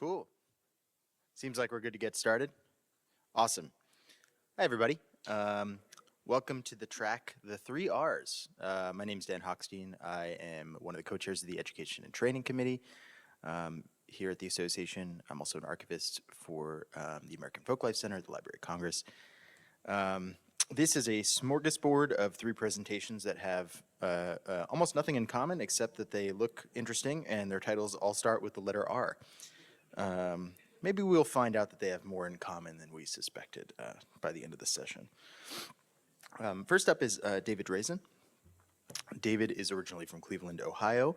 Cool. Seems like we're good to get started. Awesome. Hi, everybody. Welcome to the track, The Three R's. My name is Dan Hochstein. I am one of the co-chairs of the Education and Training Committee here at the association. I'm also an archivist for the American Folklife Center at the Library of Congress. This is a smorgasbord of three presentations that have almost nothing in common except that they look interesting and their titles all start with the letter R. Maybe we'll find out that they have more in common than we suspected by the end of the session. First up is David Drazin. David is originally from Cleveland, Ohio.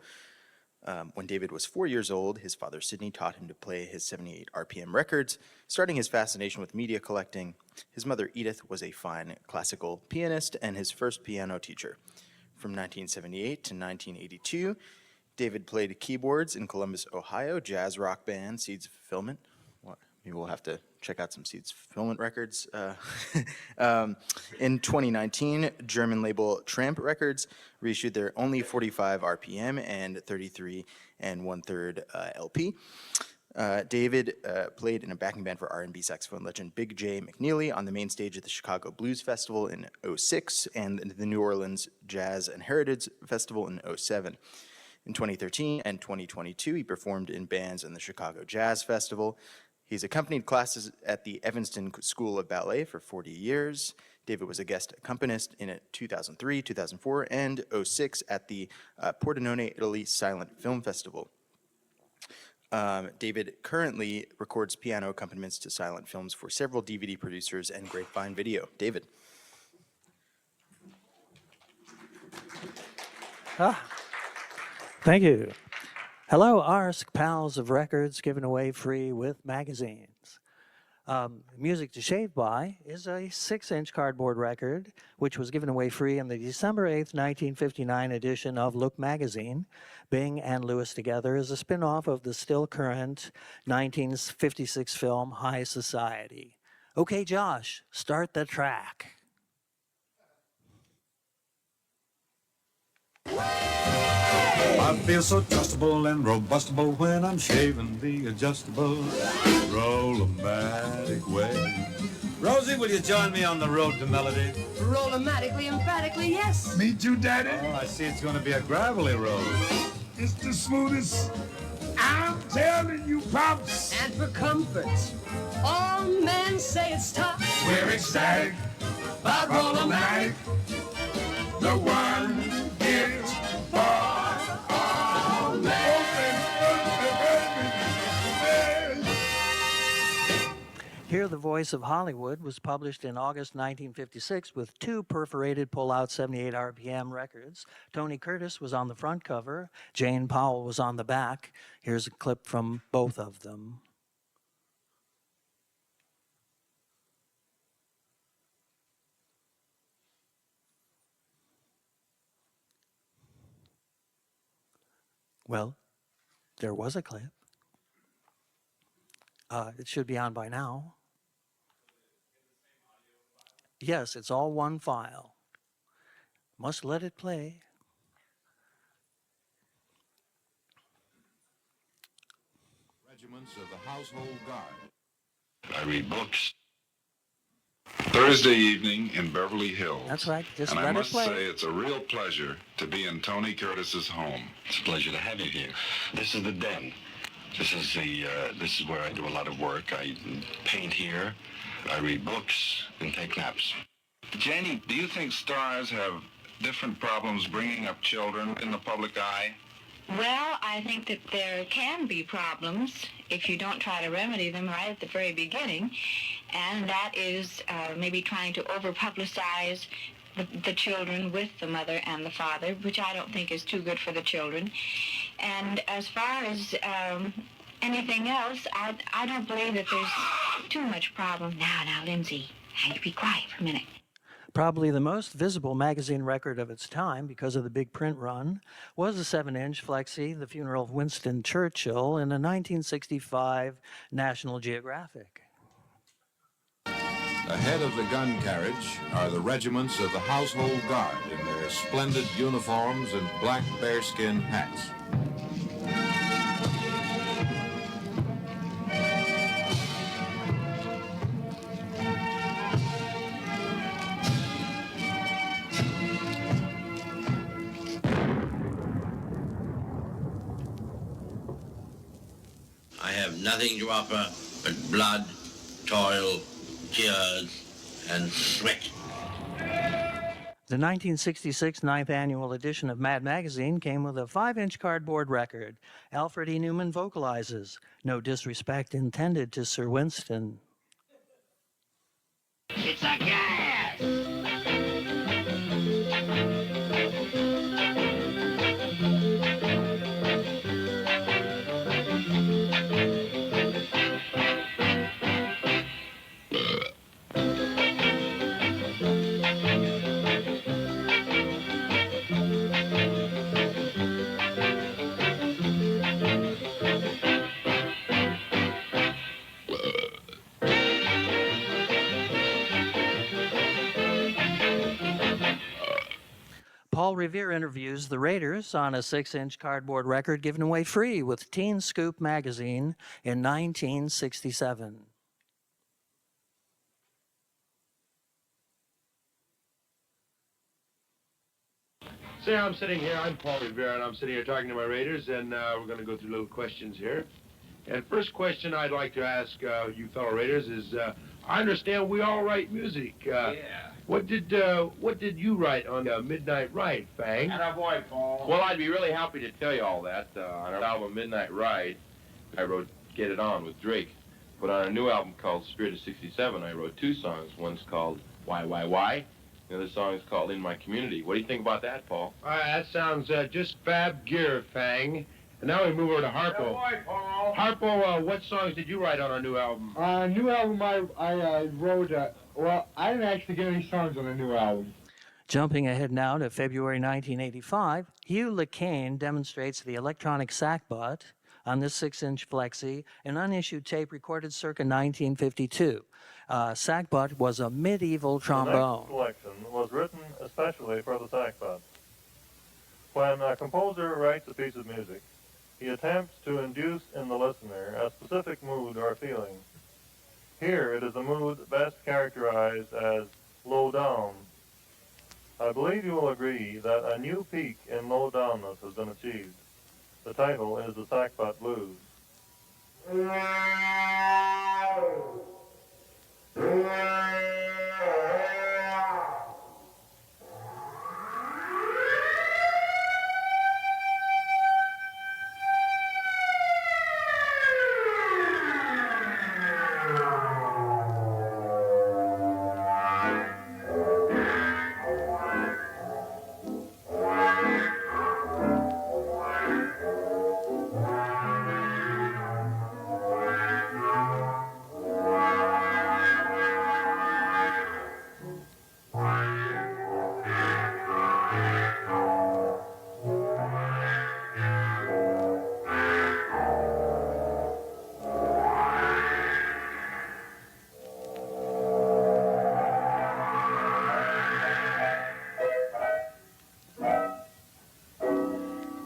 When David was 4 years old, his father Sidney taught him to play his 78 RPM records, starting his fascination with media collecting. His mother Edith was a fine classical pianist and his first piano teacher. From 1978 to 1982, David played keyboards in Columbus, Ohio, jazz rock band Seeds of Fulfillment. Maybe we'll have to check out some Seeds of Fulfillment records. In 2019, German label Tramp Records reissued their only 45 RPM and 33 1/3 LP. David played in a backing band for R&B saxophone legend Big J McNeely on the main stage at the Chicago Blues Festival in '06 and the New Orleans Jazz and Heritage Festival in '07. In 2013 and 2022, he performed in bands in the Chicago Jazz Festival. He's accompanied classes at the Evanston School of Ballet for 40 years. David was a guest accompanist in 2003, 2004, and '06 at the Pordenone, Italy Silent Film Festival. David currently records piano accompaniments to silent films for several DVD producers and Grapevine Video. David. Thank you. Hello, ARSC pals of records given away free with magazines. Music to Shave By is a 6-inch cardboard record, which was given away free in the December 8th, 1959 edition of Look magazine. Bing and Lewis Together is a spin-off of the still current 1956 film High Society. Okay, Josh, start the track. I feel so trustable and robustible when I'm shaving the adjustable roll-o-matic way. Rosie, will you join me on the road to melody? Roll-o-matically, emphatically, yes. Me too, Daddy. Oh, I see it's going to be a gravelly road. It's the smoothest. I'm telling you, Pops. And for comfort, all men say it's tough. We're ecstatic about roll-o-matic. The one is for all men. Hear the Voice of Hollywood was published in August 1956 with 2 perforated pull-out 78 RPM records. Tony Curtis was on the front cover. Jane Powell was on the back. Here's a clip from both of them. Well, there was a clip. It should be on by now. Yes, it's all one file. Must let it play. Regiments of the Household Guard. I read books. Thursday evening in Beverly Hills. That's right, just and let I must it play. say it's a real pleasure to be in Tony Curtis's home. It's a pleasure to have you here. This is the den. This is where I do a lot of work. I paint here, I read books, and take naps. Janie, do you think stars have different problems bringing up children in the public eye? Well, I think that there can be problems if you don't try to remedy them right at the very beginning, and that is maybe trying to over-publicize the children with the mother and the father, which I don't think is too good for the children. And as far as anything else, I don't believe that there's too much problem. Now, Lindsay, you be quiet for a minute. Probably the most visible magazine record of its time because of the big print run was a 7-inch flexi, The Funeral of Winston Churchill, in a 1965 National Geographic. Ahead of the gun carriage are the regiments of the Household Guard in their splendid uniforms and black bearskin hats. nothing to offer but blood, toil, tears, and sweat. The 1966 ninth annual edition of Mad Magazine came with a 5-inch cardboard record. Alfred E. Newman vocalizes, no disrespect intended to Sir Winston. It's a gas! Paul Revere interviews the Raiders on a 6-inch cardboard record given away free with Teen Scoop magazine in 1967. Say, I'm sitting here, I'm Paul Revere, and I'm sitting here talking to my Raiders, and we're going to go through little questions here. And first question I'd like to ask you fellow Raiders is, I understand we all write music. Yeah. What did you write on Midnight Ride, Fang? Attaboy, Paul. Well, I'd be really happy to tell you all that. On our album Midnight Ride, I wrote Get It On with Drake. But on a new album called Spirit of 67, I wrote 2 songs. One's called Why? The other song is called In My Community. What do you think about that, Paul? That sounds just fab gear, Fang. And now we move over to Harpo. Attaboy, Paul. Harpo, what songs did you write on our new album? New album I wrote, well, I didn't actually get any songs on the new album. Jumping ahead now to February 1985, Hugh LeCane demonstrates the electronic sackbut on this 6-inch flexi, an unissued tape recorded circa 1952. Sackbut was a medieval trombone. The next selection was written especially for the sackbut. When a composer writes a piece of music, he attempts to induce in the listener a specific mood or feeling. Here it is a mood best characterized as low down. I believe you will agree that a new peak in low downness has been achieved. The title is the Sackbut Blues.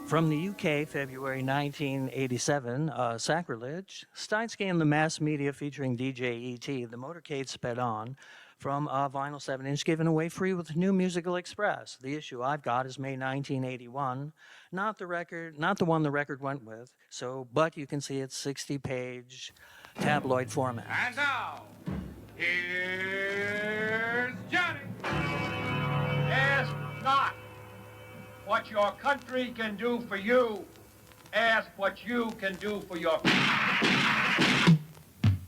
From the UK, February 1987, Sacrilege, Steinsky and the Mass Media featuring DJ E.T., The Motorcade Sped On, from a vinyl 7-inch given away free with New Musical Express. The issue I've got is May 1981, not the one the record went with, but you can see it's 60-page tabloid format. And now, here's Johnny. Ask not what your country can do for you. Ask what you can do for your...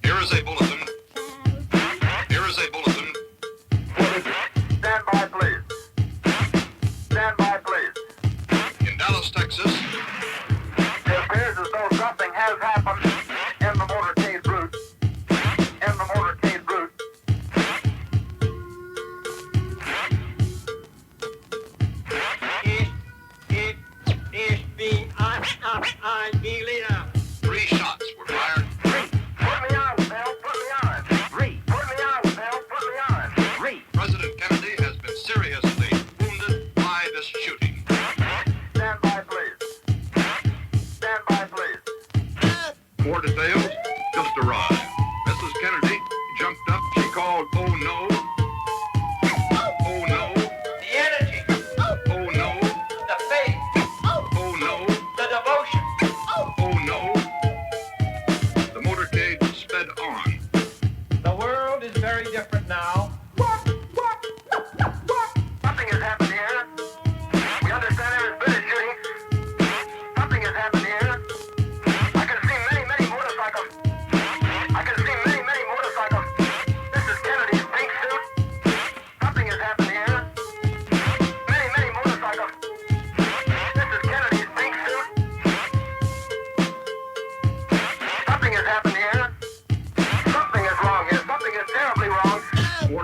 Here is a bulletin. Here is a bulletin. Stand by, please. Stand by, please. In Dallas, Texas, It appears as though something has happened in the motorcade route. In the motorcade route. Ich bin ein Berliner. 3 shots were fired. Put me on, Bill. Put me on. Put me on, Bill. Put me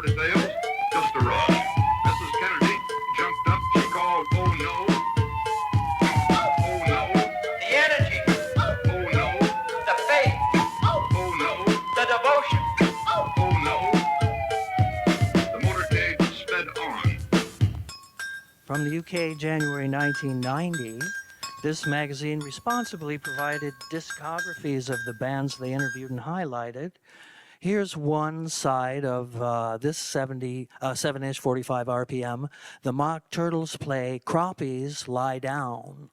details. Just a rush. Mrs. Kennedy jumped up. She called, "Oh no! Oh no! The energy, Oh no! the faith, Oh no! the devotion. Oh no!" The motorcade sped on. From the UK, January 1990, this magazine responsibly provided discographies of the bands they interviewed and highlighted. Here's one side of this 7-inch 45 RPM. The Mock Turtles play Croppies Lie Down.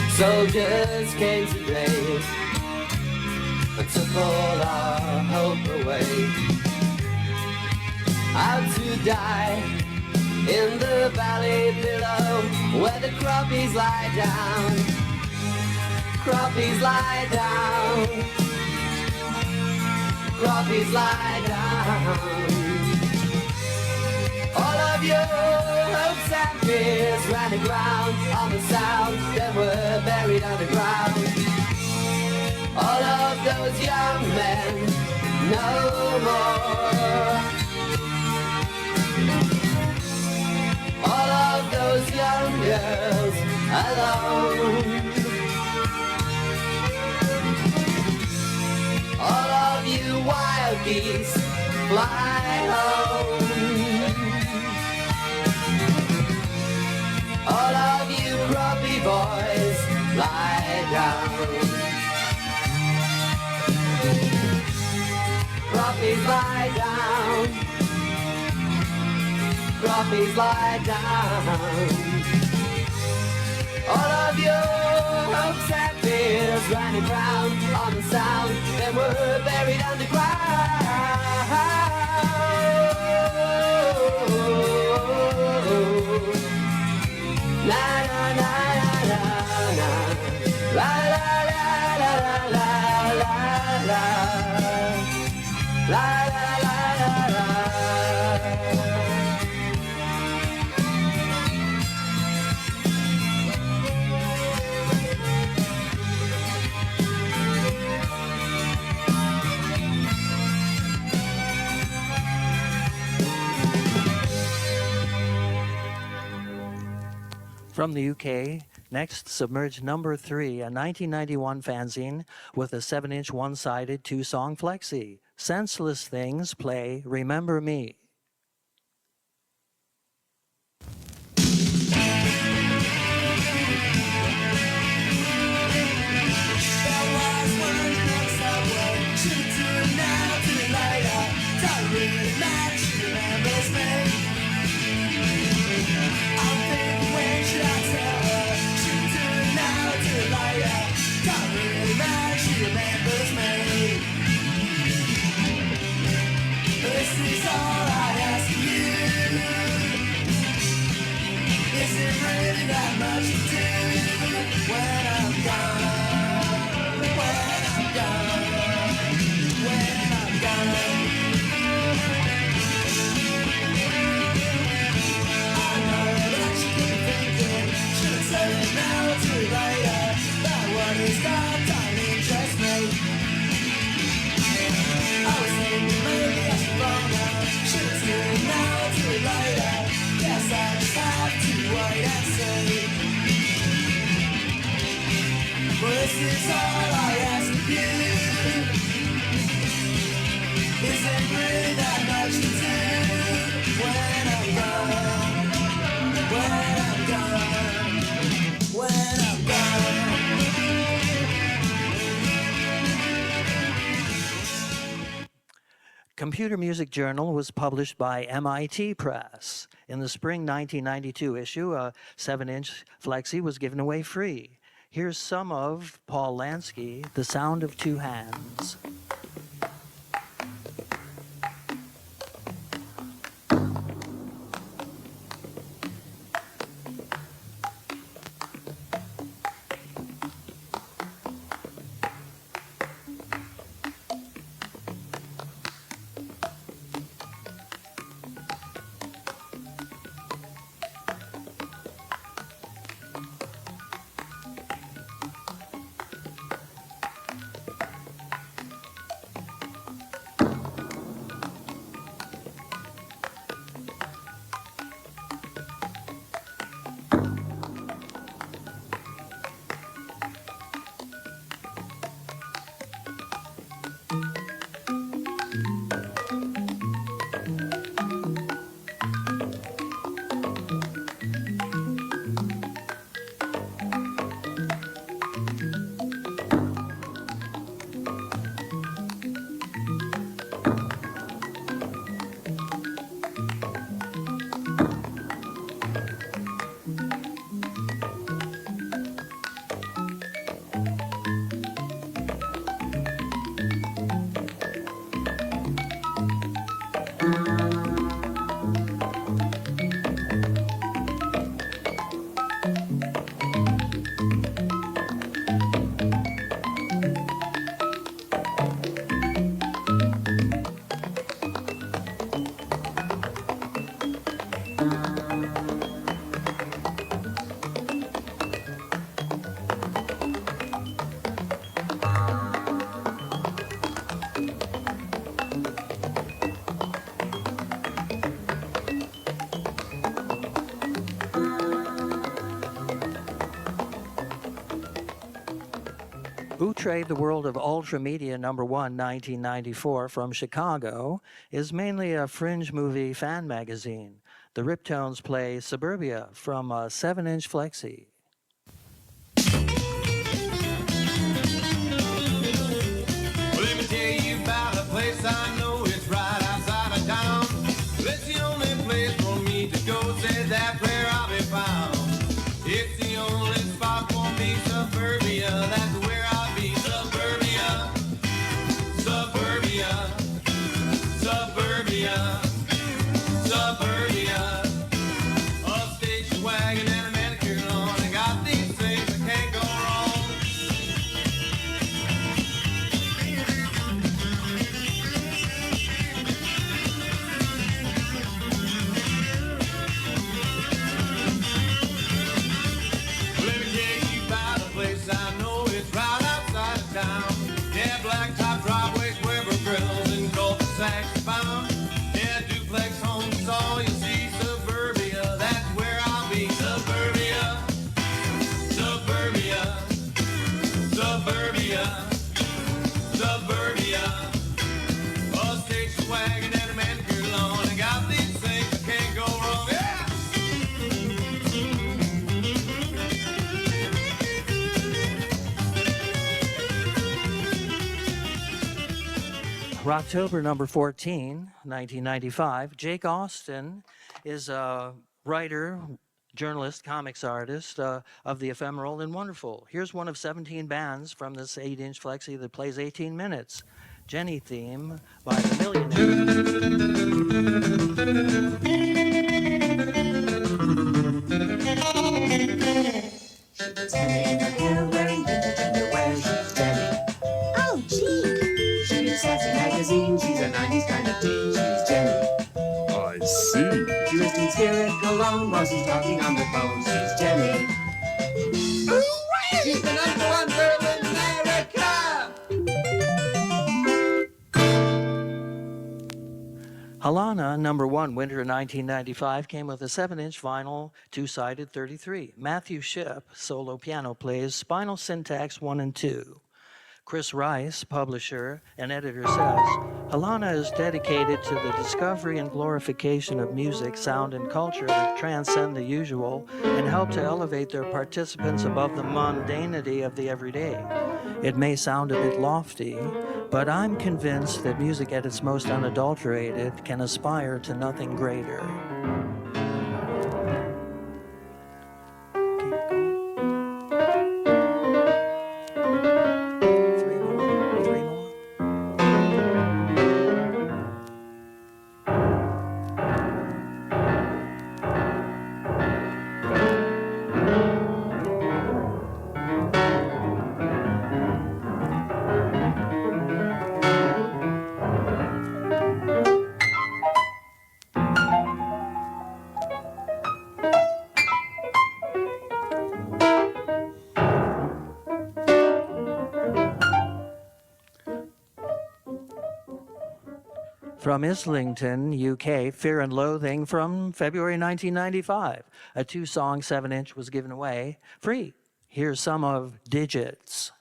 Soldiers came today and took all our hope away. Out to die in the valley below, where the croppies lie down. Croppies lie down. Croppies lie down. All of your hopes and fears ran aground on the sound that were buried underground. All of those young men, no more. All of those young girls alone. All of you wild geese fly home. All of you crappie boys lie down. Crappies lie down. Crappies lie down. All of your hopes and fears ran aground on the sound that were buried underground. La la la la la la la la la la la la la la la. From the UK, next, Submerged number 3, a 1991 fanzine with a 7-inch one-sided 2-song flexi. Senseless Things play Remember Me. This is all I ask of you. Is it really that much to do when I'm gone? When I'm gone? When I'm gone? Computer Music Journal was published by MIT Press. In the spring 1992 issue, a 7-inch flexi was given away free. Here's some of Paul Lansky, The Sound of Two Hands. Outre the World of Ultramedia #1, 1994, from Chicago, is mainly a fringe movie fan magazine. The Riptones play Suburbia from a 7-inch flexi. Let me tell you about a place I know, it's right outside of town. It's the only place for me to go, say that's where I'll be found. It's the only spot for me, Suburbia, that's where I'll be. Suburbia, Suburbia, Suburbia, Suburbia. A station wagon and a manicure lawn, I got these things that can't go wrong. Let me tell you about a place I know, it's right outside of town. Yeah, blacktop driveways, Weber grills, and cul-de-sacs found. Yeah, duplex homes is all you see. Suburbia, that's where I'll be. Suburbia, Suburbia, Suburbia, Suburbia. A station wagon and a manicure lawn, I got these things that can't go wrong. Yeah! Rocktober #14, 1995. Jake Austin is a writer, journalist, comics artist of the ephemeral and wonderful. Here's one of 17 bands from this 8-inch flexi that plays 18 minutes. Jenny Theme by the She was Jenny in her hair, wearing vintage underwear. She's Jenny. Oh, gee. She reads sassy magazines. She's a 90s kind of teen. She's Jenny. I see. She reads Teen Spirit cologne while she's talking on the phone. She's Jenny. She's the #1 girl in America. Halana #1, winter 1995, came with a 7-inch vinyl, two-sided 33. Matthew Shipp, solo piano, plays Spinal Syntax 1 and 2. Chris Rice, publisher and editor, says, Halana is dedicated to the discovery and glorification of music, sound, and culture that transcend the usual and help to elevate their participants above the mundanity of the everyday. It may sound a bit lofty, but I'm convinced that music at its most unadulterated can aspire to nothing greater. From Islington, UK, Fear and Loathing from February 1995. A 2-song 7-inch was given away free. Here's some of Digits.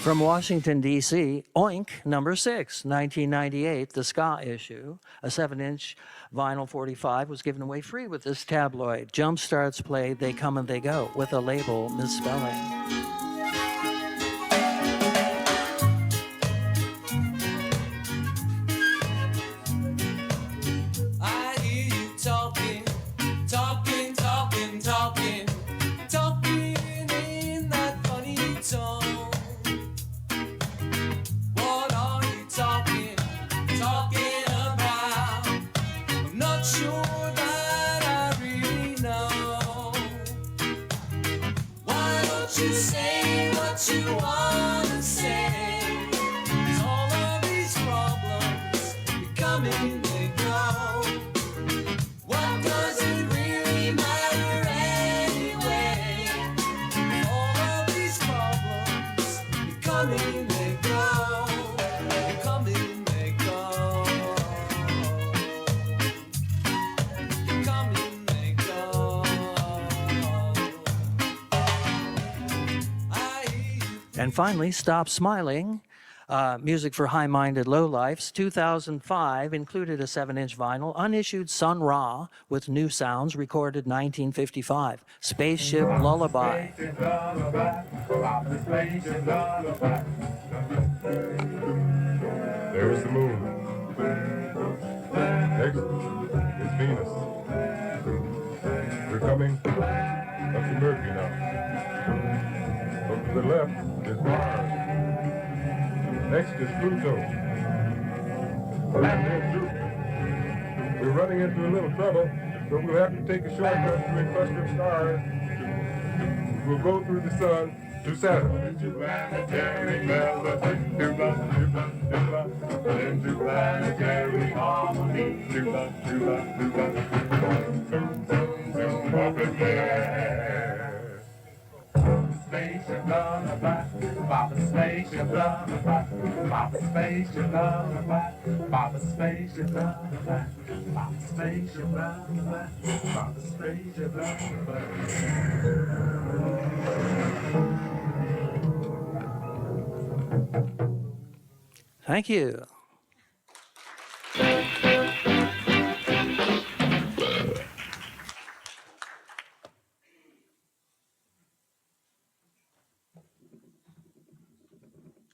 From Washington, D.C., Oink number 6, 1998, the ska issue, a 7-inch vinyl 45 was given away free with this tabloid. Jumpstarts played They Come and They Go with a label misspelling. I hear you talking, talking, talking, talking, talking in that funny tone. What are you talking, talking about? I'm not sure that I really know. Why don't you say what you want to say? 'Cause all of these problems becoming they go. What does it really matter anyway? All of these problems becoming they go. Becoming they go. Becoming they go. And finally, Stop Smiling, music for high-minded lowlifes. 2005 included a 7-inch vinyl, unissued Sun Ra with new sounds, recorded 1955. Spaceship Lullaby. Spaceship lullaby, pop the spaceship lullaby. There's the moon. Next is Venus. We're coming up to Mercury now. Up to the left is Mars. Next is Pluto. And then Jupiter. We're running into a little trouble, so we'll have to take a shortcut to a cluster of stars. We'll go through the sun to Saturn. Interplanetary melody, doobla, doobla, doobla. Interplanetary harmony, doobla, doobla, doobla. Zoom, zoom, zoom, up in there. Spaceship lullaby, pop a spaceship lullaby, pop a spaceship lullaby, pop a spaceship lullaby, pop a spaceship lullaby, pop a spaceship lullaby. Thank you.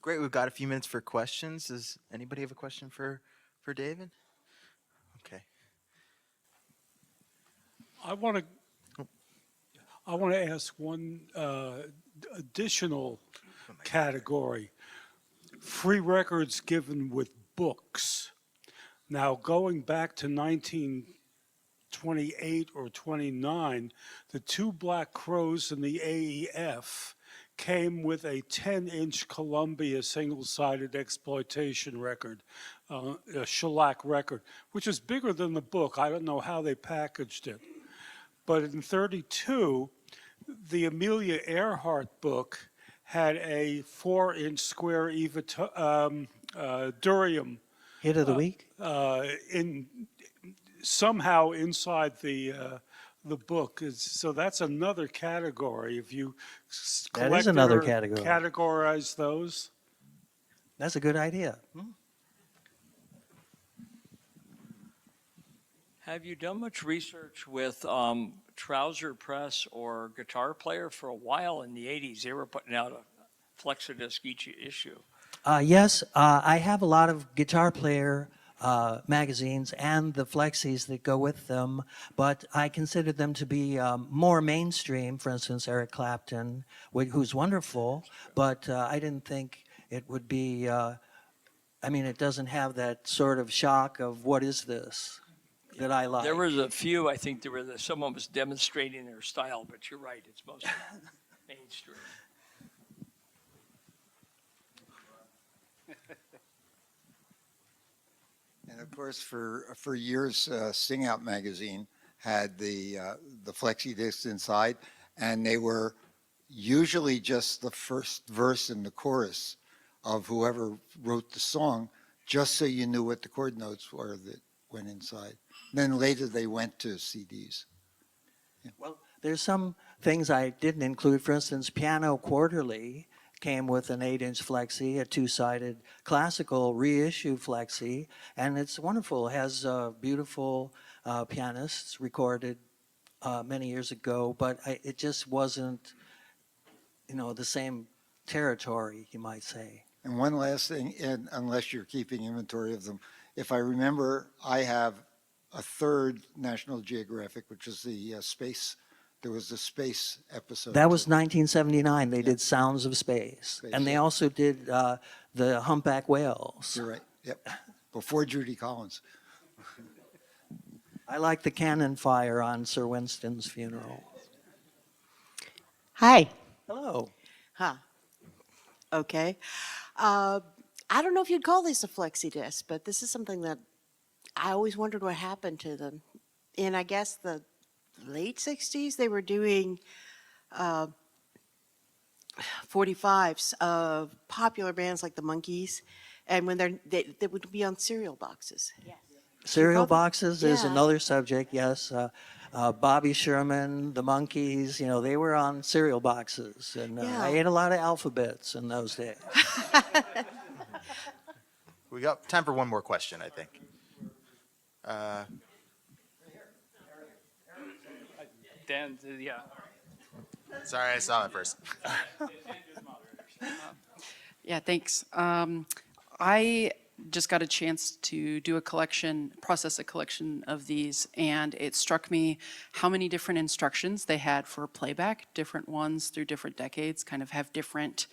Great. We've got a few minutes for questions. Does anybody have a question for David? Okay. I want to ask one additional category. Free records given with books. Now, going back to 1928 or 29, the Two Black Crows and the AEF came with a 10-inch Columbia single-sided exploitation record, a shellac record, which is bigger than the book. I don't know how they packaged it. But in 32, the Amelia Earhart book had a 4-inch square durium. Hit of the week? Somehow inside the book. So that's another category. If you That is another collected or category. categorize those. That's a good idea. Have you done much research with Trouser Press or Guitar Player? For a while in the 80s, they were putting out a Flexodisc each issue. Yes, I have a lot of Guitar Player magazines and the Flexies that go with them, but I consider them to be more mainstream. For instance, Eric Clapton, who's wonderful, but I didn't think it would be, it doesn't have that sort of shock of what is this that I like. There was a few, I think someone was demonstrating their style, but you're right, it's mostly mainstream. And of course, for years, Sing Out magazine had the flexi discs inside, and they were usually just the first verse and the chorus of whoever wrote the song, just so you knew what the chord notes were that went inside. Then later they went to CDs. Yeah. Well, there's some things I didn't include. For instance, Piano Quarterly came with an 8-inch flexi, a two-sided classical reissue flexi, and it's wonderful. It has beautiful pianists recorded many years ago, but it just wasn't, the same territory, you might say. And one last thing, and unless you're keeping inventory of them, if I remember, I have a third National Geographic, which is the space. There was the space episode. That was 1979. They did Sounds of Space, and they also did the Humpback Whales. You're right. Yep. Before Judy Collins. I like the cannon fire on Sir Winston's funeral. Hi. Hello. Huh. Okay. I don't know if you'd call this a flexi disc, but this is something that I always wondered what happened to them. In, I guess, the late 60s, they were doing 45s of popular bands like the Monkees, and when they would be on cereal boxes. Yes. Cereal boxes is Yeah. another subject, yes. Bobby Sherman, the Monkees, they were on cereal boxes. And Yeah. I ate a lot of alphabets in those days. We got time for one more question, I think. Dan, yeah. Sorry, I saw that first. Yeah, thanks. I just got a chance to do process a collection of these, and it struck me how many different instructions they had for playback. Different ones through different decades kind of have different,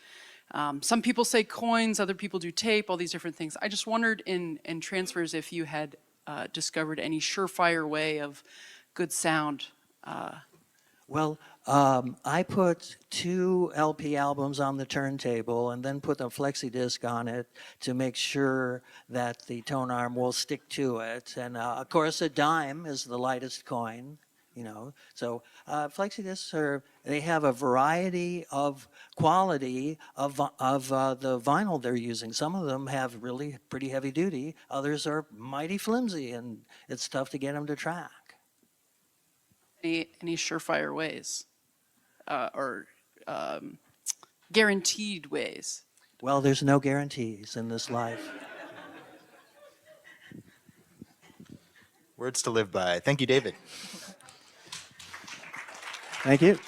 some people say coins, other people do tape, all these different things. I just wondered in transfers if you had discovered any surefire way of good sound. Well, I put 2 LP albums on the turntable and then put a flexi disc on it to make sure that the tone arm will stick to it. And of course, a dime is the lightest coin, So flexi discs they have a variety of quality of the vinyl they're using. Some of them have really pretty heavy duty. Others are mighty flimsy, and it's tough to get them to track. Any surefire ways or guaranteed ways? Well, there's no guarantees in this life. Words to live by. Thank you, David. Thank you.